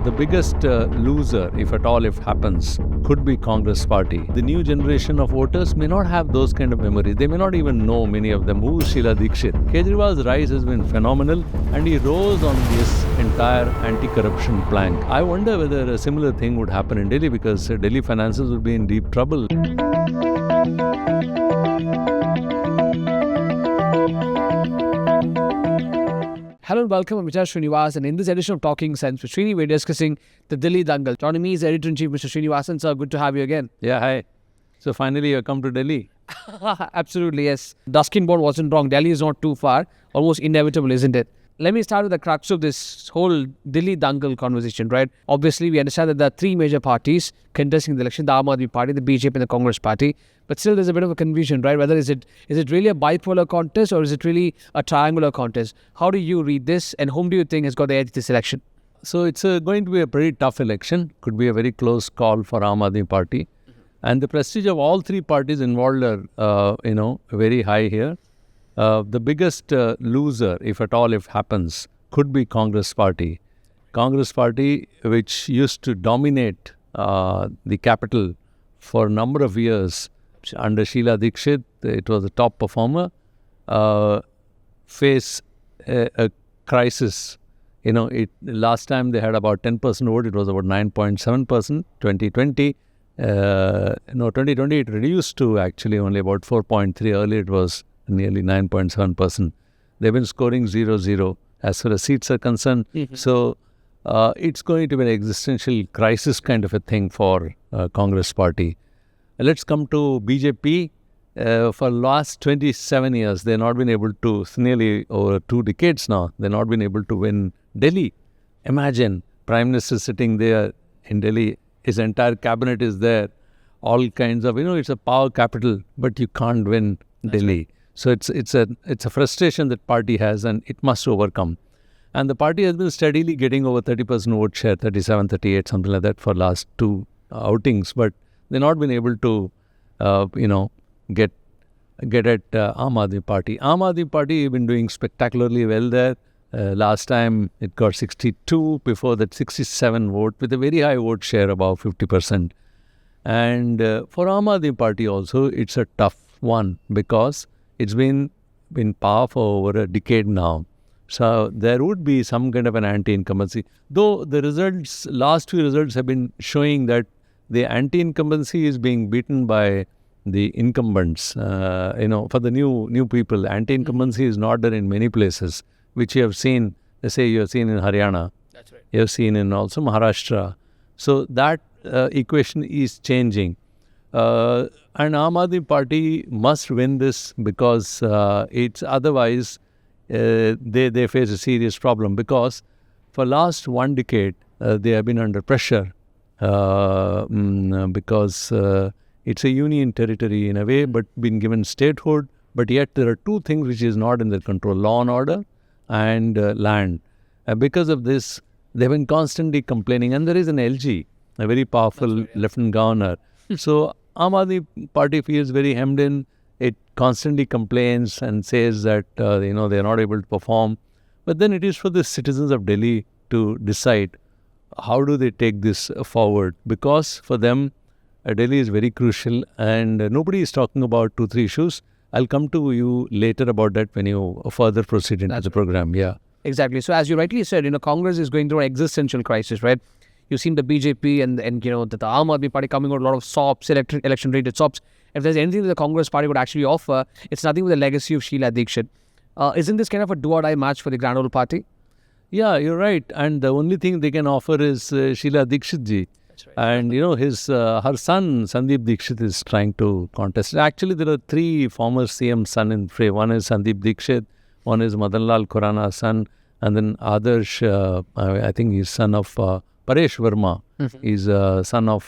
The biggest loser, if at all, if happens, could be Congress party. The new generation of voters may not have those kind of memories. They may not even know, many of them, who is Sheila Dikshit. Kejriwal's rise has been phenomenal, and he rose on this entire anti-corruption plank. I wonder whether a similar thing would happen in Delhi, because Delhi finances would be in deep trouble. Hello and welcome. I'm Srinivasan, and in this edition of Talking Sense with Srini, we're discussing the Delhi Dangal. Joining me is Editor-in-Chief Mr. Srinivasan. Sir, good to have you again. Yeah, hi. So finally you come to Delhi. Absolutely, yes. Duskin-born wasn't wrong. Delhi is not too far. Almost inevitable, isn't it? Let me start with the crux of this whole Delhi Dangal conversation, right? Obviously, we understand that there are three major parties contesting the election: the Aam Aadmi Party, the BJP, and the Congress Party. But still, there's a bit of a confusion, right? Whether is it really a bipolar contest or is it really a triangular contest? How do you read this, and whom do you think has got the edge this election? So it's going to be a pretty tough election. Could be a very close call for Aam Aadmi Party. And the prestige of all three parties involved are, very high here. The biggest loser, if at all, if happens, could be Congress Party. Congress Party, which used to dominate the capital for a number of years under Sheila Dikshit, it was a top performer, face a crisis. Last time they had about 10% vote, it was about 9.7%. 2020, 2020 it reduced to actually only about 4.3. Earlier it was nearly 9.7%. They've been scoring 0-0 as far as seats are concerned. Mm-hmm. So it's going to be an existential crisis kind of a thing for Congress Party. Let's come to BJP. For last 27 years, they've not been able to, nearly over 2 decades now, they've not been able to win Delhi. Imagine, Prime Minister sitting there in Delhi, his entire cabinet is there, all kinds of, it's a power capital, but you can't win Delhi. Right. So it's a frustration that party has, and it must overcome. And the party has been steadily getting over 30% vote share, 37, 38, something like that for last 2 outings. But they've not been able to, get at Aam Aadmi Party. Aam Aadmi Party have been doing spectacularly well there. Last time it got 62, before that 67 vote, with a very high vote share, above 50%. And for Aam Aadmi Party also, it's a tough one, because it's been power for over a decade now. So there would be some kind of an anti-incumbency. Though the last few results have been showing that the anti-incumbency is being beaten by the incumbents. For the new people, anti-incumbency is not there in many places, which you have seen. Let's say you have seen in Haryana. That's right. You have seen in also Maharashtra. So that equation is changing. And Aam Aadmi Party must win this, because it's otherwise they face a serious problem, because for last 1 decade they have been under pressure because it's a union territory in a way, but been given statehood. But yet there are 2 things which is not in their control: law and order and land. Because of this, they've been constantly complaining, and there is an LG, a very powerful Lieutenant Governor. So Aam Aadmi Party feels very hemmed in. It constantly complains and says that they are not able to perform. But then it is for the citizens of Delhi to decide how do they take this forward, because for them Delhi is very crucial, and nobody is talking about 2-3 issues. I'll come to you later about that when you further proceed into the program. Yeah, exactly. So as you rightly said, Congress is going through an existential crisis, right? You've seen the BJP and the Aam Aadmi Party coming out a lot of sops, election-related sops. If there's anything that the Congress Party would actually offer, it's nothing with the legacy of Sheila Dikshit. Isn't this kind of a do-or-die match for the Grand Old Party? Yeah, you're right. And the only thing they can offer is Sheila Dikshit ji. That's right. And her son Sandeep Dikshit is trying to contest. Actually, there are 3 former CM son in fray. One is Sandeep Dikshit, one is Madan Lal Khurana's son, and then Adarsh, I think he's son of Paresh Verma. Mm-hmm. He's son of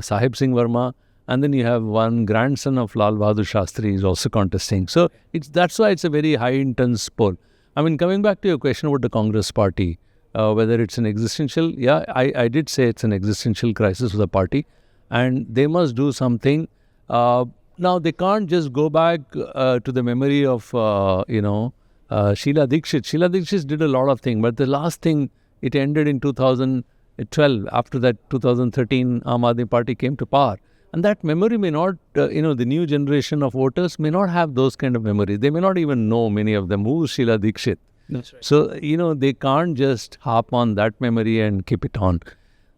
Sahib Singh Verma. And then you have one grandson of Lal Bahadur Shastri is also contesting. So that's why it's a very high intense poll. I mean, coming back to your question about the Congress Party, whether it's an existential, I did say it's an existential crisis for the party, and they must do something. Now, they can't just go back to the memory of, Sheila Dikshit. Sheila Dikshit did a lot of things, but the last thing It ended in 2012. After that, 2013, Aam Aadmi Party came to power. And that memory may not, the new generation of voters may not have those kind of memories. They may not even know, many of them, who is Sheila Dikshit. That's right. So, they can't just harp on that memory and keep it on.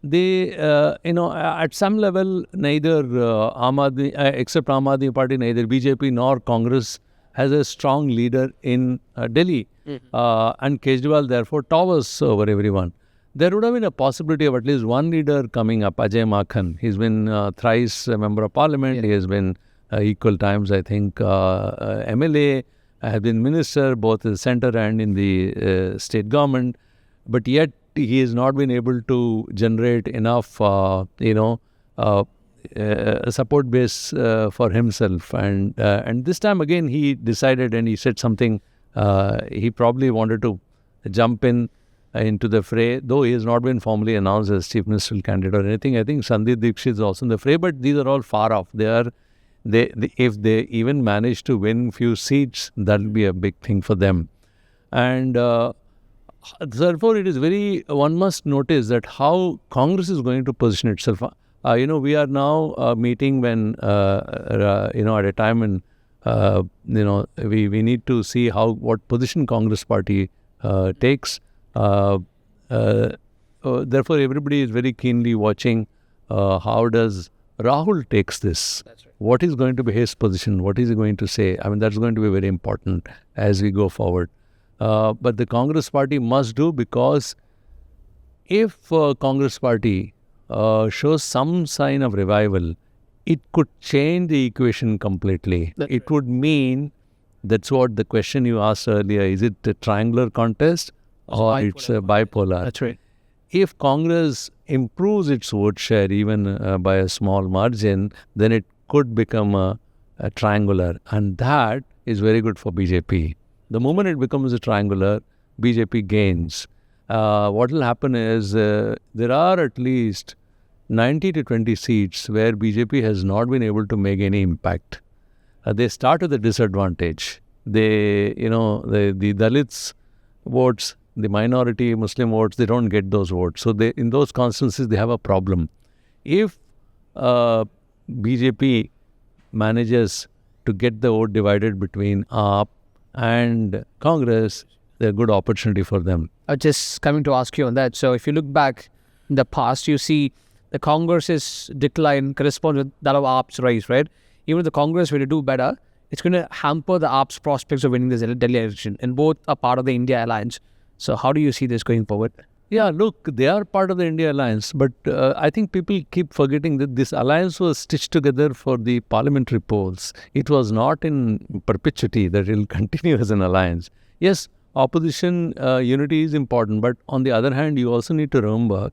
They, at some level, neither except Aam Aadmi Party, neither BJP nor Congress has a strong leader in Delhi. And Kejriwal, therefore, towers over everyone. There would have been a possibility of at least one leader coming up, Ajay Makhan. He's been thrice a member of parliament. Yeah. He has been equal times, I think, MLA, has been minister, both in the centre and in the state government. But yet, he has not been able to generate enough, support base for himself. And this time again, he decided and he said something. He probably wanted to jump into the fray, though he has not been formally announced as chief ministerial candidate or anything. I think Sandeep Dikshit is also in the fray, but these are all far off. They if they even manage to win few seats, that will be a big thing for them. And therefore, it is one must notice that how Congress is going to position itself. We are now meeting when, at a time when, we need to see what position Congress party takes. Therefore, everybody is very keenly watching how does Rahul takes this. That's right. What is going to be his position? What is he going to say? I mean, that's going to be very important as we go forward. But the Congress party must do, because if Congress party shows some sign of revival, it could change the equation completely. It would mean, that's what the question you asked earlier, is it a triangular contest or it's a bipolar? That's right. If Congress improves its vote share even by a small margin, then it could become a triangular, and that is very good for BJP. The moment it becomes a triangular, BJP gains. What will happen is there are at least 90 to 20 seats where BJP has not been able to make any impact. They start with a disadvantage. The Dalits votes, the minority Muslim votes, they don't get those votes. So in those constituencies, they have a problem. If BJP manages to get the vote divided between AAP and Congress, they're a good opportunity for them. Just coming to ask you on that. So if you look back in the past, you see the Congress's decline corresponds with that of AAP's rise, right? Even if the Congress were to do better, it's going to hamper the AAP's prospects of winning this Delhi election. And both are part of the India alliance. So how do you see this going forward? Yeah, look, they are part of the India alliance, but I think people keep forgetting that this alliance was stitched together for the parliamentary polls. It was not in perpetuity that it will continue as an alliance. Yes, opposition unity is important, but on the other hand, you also need to remember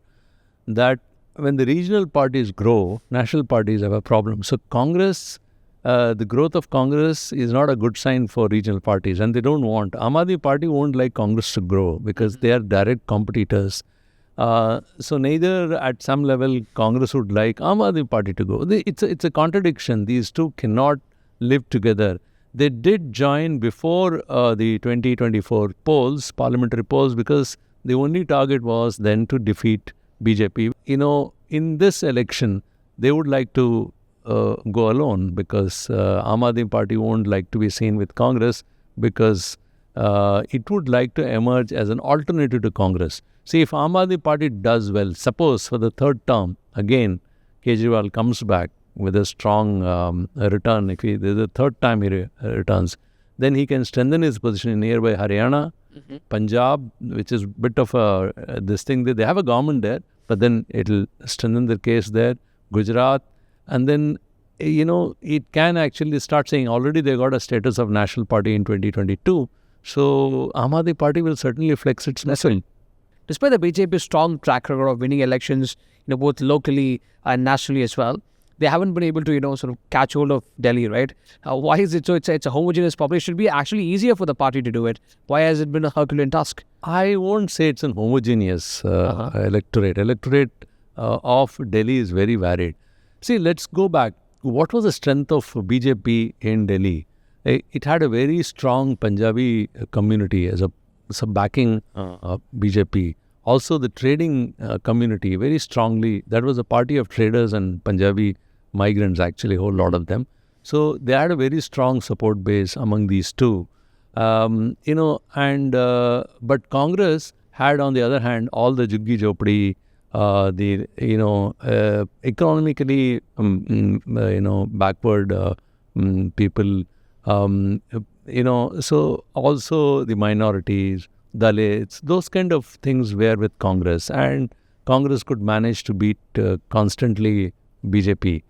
that when the regional parties grow, national parties have a problem. So Congress, the growth of Congress is not a good sign for regional parties, and they don't want. Aam Aadmi Party won't like Congress to grow because they are direct competitors. So neither at some level Congress would like Aam Aadmi Party to go. It's a contradiction. These two cannot live together. They did join before the 2024 polls, parliamentary polls, because the only target was then to defeat BJP. In this election, they would like to go alone because Aam Aadmi Party won't like to be seen with Congress because it would like to emerge as an alternative to Congress. See, if Aam Aadmi Party does well, suppose for the third term, again, Kejriwal comes back with a strong return, if there's a third time he returns, then he can strengthen his position in nearby Haryana, Punjab, which is a bit of this thing. They have a government there, but then it'll strengthen their case there, Gujarat, and then, it can actually start saying already they got a status of national party in 2022. So Aam Aadmi Party will certainly flex its muscle. Despite the BJP's strong track record of winning elections, both locally and nationally as well, they haven't been able to, sort of catch hold of Delhi, right? Why is it so? It's a homogeneous population. It should be actually easier for the party to do it. Why has it been a Herculean task? I won't say it's an homogeneous electorate. Electorate of Delhi is very varied. See, let's go back. What was the strength of BJP in Delhi? It had a very strong Punjabi community as a backing BJP. Also, the trading community very strongly. That was a party of traders and Punjabi migrants, actually, a whole lot of them. So they had a very strong support base among these two. But Congress had, on the other hand, all the Juggi Jopdi, economically, backward people, so also the minorities, Dalits, those kind of things were with Congress, and Congress could manage to beat constantly BJP.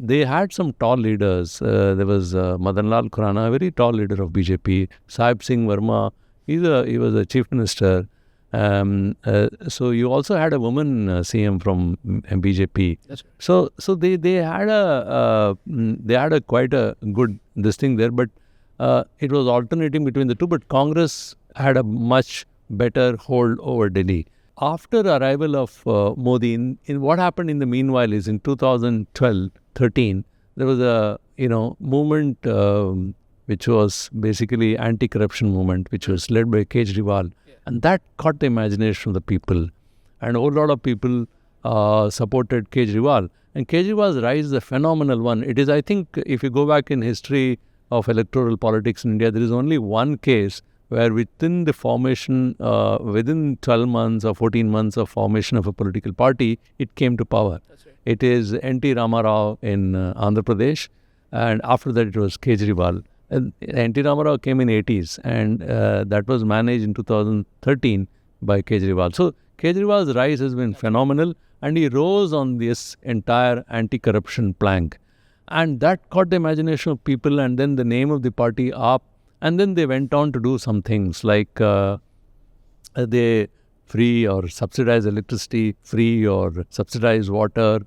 They had some tall leaders. There was Madan Lal Khurana, a very tall leader of BJP. Sahib Singh Verma, he was a chief minister. So you also had a woman CM from BJP. That's right. So they had a quite a good this thing there, but it was alternating between the two. But Congress had a much better hold over Delhi. After arrival of Modi, in what happened in the meanwhile is in 2012-13, there was a movement which was basically anti-corruption movement, which was led by Kejriwal, and that caught the imagination of the people, and a whole lot of people supported Kejriwal. And Kejriwal's rise is a phenomenal one. It is, I think, if you go back in history of electoral politics in India, there is only one case where within the formation, within 12 months or 14 months of formation of a political party, it came to power. That's right. It is N.T. Ramarao in Andhra Pradesh, and after that it was Kejriwal. N.T. Ramarao came in 80s, and that was managed in 2013 by Kejriwal. So Kejriwal's rise has been phenomenal, and he rose on this entire anti-corruption plank. And that caught the imagination of people, and then the name of the party up. And then they went on to do some things like they free or subsidize electricity, free or subsidize water,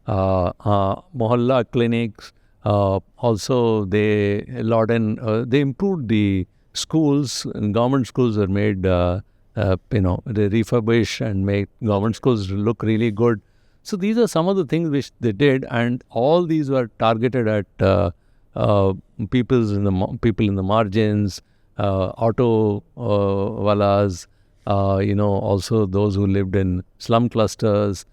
mohalla clinics. Also, they improved the schools. Government schools were made, they refurbish and make government schools look really good. So these are some of the things which they did, and all these were targeted at people in the margins, auto walas, also those who lived in slum clusters,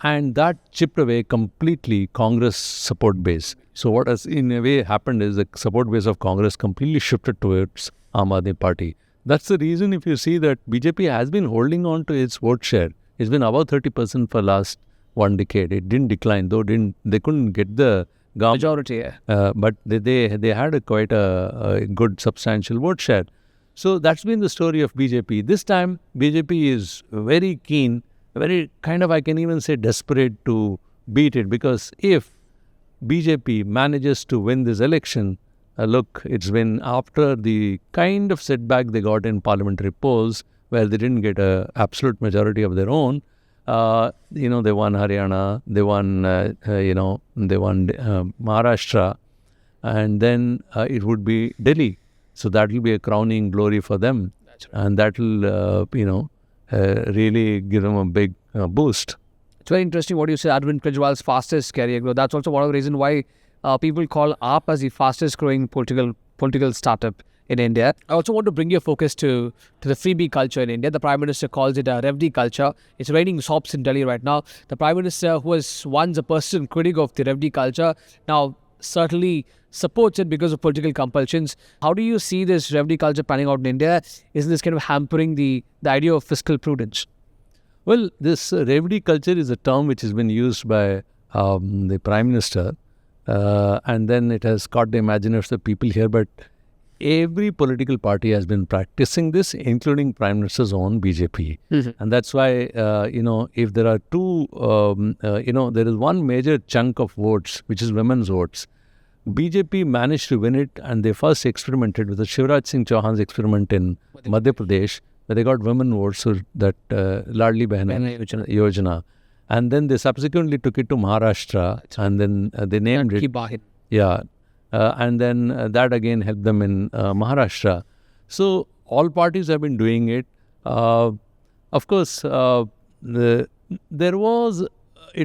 and that chipped away completely Congress support base. So what has in a way happened is the support base of Congress completely shifted towards Aam Aadmi Party. That's the reason if you see that BJP has been holding on to its vote share. It's been about 30% for last one decade. It didn't decline, though they couldn't get the Majority, yeah. but they had quite a good substantial vote share. So that's been the story of BJP. This time BJP is very keen, very kind of, I can even say, desperate to beat it, because if BJP manages to win this election, look, it's been after the kind of setback they got in parliamentary polls where they didn't get an absolute majority of their own. They won Haryana, they won Maharashtra, and then it would be Delhi. So that will be a crowning glory for them. That's right. And that will, really give them a big boost. It's very interesting what you said, Arvind Kejriwal's fastest career growth. That's also one of the reasons why people call AAP as the fastest growing political startup in India. I also want to bring your focus to the freebie culture in India. The Prime Minister calls it a Revdi culture. It's raining sops in Delhi right now. The Prime Minister, who was once a person critic of the Revdi culture, now certainly supports it because of political compulsions. How do you see this Revdi culture panning out in India? Isn't this kind of hampering the idea of fiscal prudence? Well, this Revdi culture is a term which has been used by the Prime Minister, and then it has caught the imagination of the people here. But every political party has been practicing this, including Prime Minister's own BJP. Mm-hmm. And that's why, if there are two, there is one major chunk of votes, which is women's votes. BJP managed to win it, and they first experimented with the Shivraj Singh Chauhan's experiment in Madhya Pradesh, where they got women votes, so that Ladli Behna Yojana. And then they subsequently took it to Maharashtra, and then they named it. Yeah. And then that again helped them in Maharashtra. So all parties have been doing it. Of course, it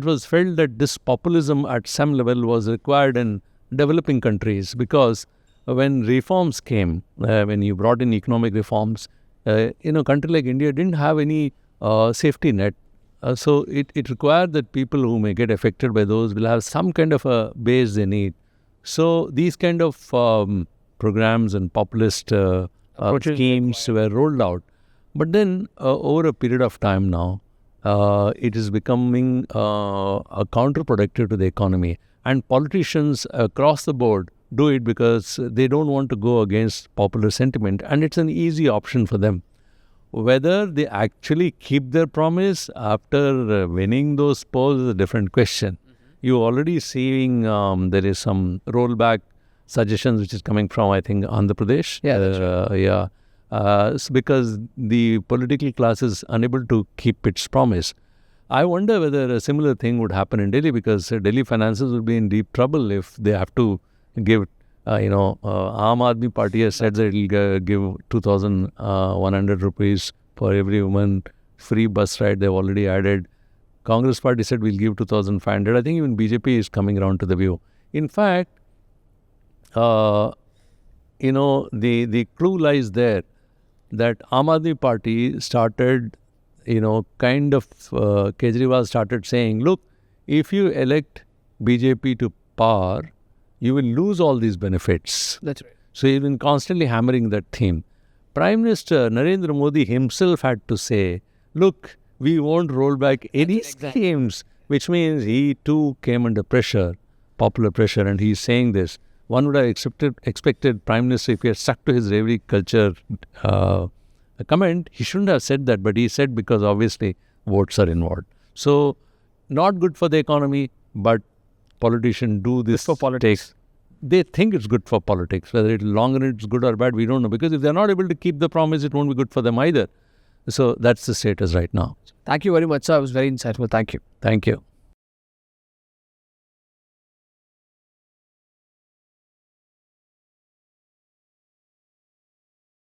was felt that this populism at some level was required in developing countries, because when reforms came, when you brought in economic reforms, a country like India didn't have any safety net. So it required that people who may get affected by those will have some kind of a base they need. So these kind of programs and populist schemes were rolled out. But then over a period of time now, it is becoming counterproductive to the economy. And politicians across the board do it because they don't want to go against popular sentiment. And it's an easy option for them. Whether they actually keep their promise after winning those polls is a different question. You're already seeing there is some rollback suggestions which is coming from, I think, Andhra Pradesh. Yeah, that's right. It's because the political class is unable to keep its promise. I wonder whether a similar thing would happen in Delhi, because Delhi finances will be in deep trouble if they have to give, Aam Aadmi Party has said that it will give 2,100 rupees for every woman, free bus ride they've already added. Congress Party said we'll give 2,500. I think even BJP is coming around to the view. In fact, the clue lies there that Aam Aadmi Party started, Kejriwal started saying, look, if you elect BJP to power, you will lose all these benefits. That's right. So he's been constantly hammering that theme. Prime Minister Narendra Modi himself had to say, look, we won't roll back any schemes, which means he too came under pressure, popular pressure, and he's saying this. One would have expected Prime Minister, if he had stuck to his Freebie Culture comment, he shouldn't have said that, but he said because obviously votes are involved. So, not good for the economy, but politicians do this for politics. They think it's good for politics. Whether it's long run it's good or bad, we don't know. Because if they're not able to keep the promise, it won't be good for them either. So that's the status right now. Thank you very much, sir. It was very insightful. Thank you. Thank you.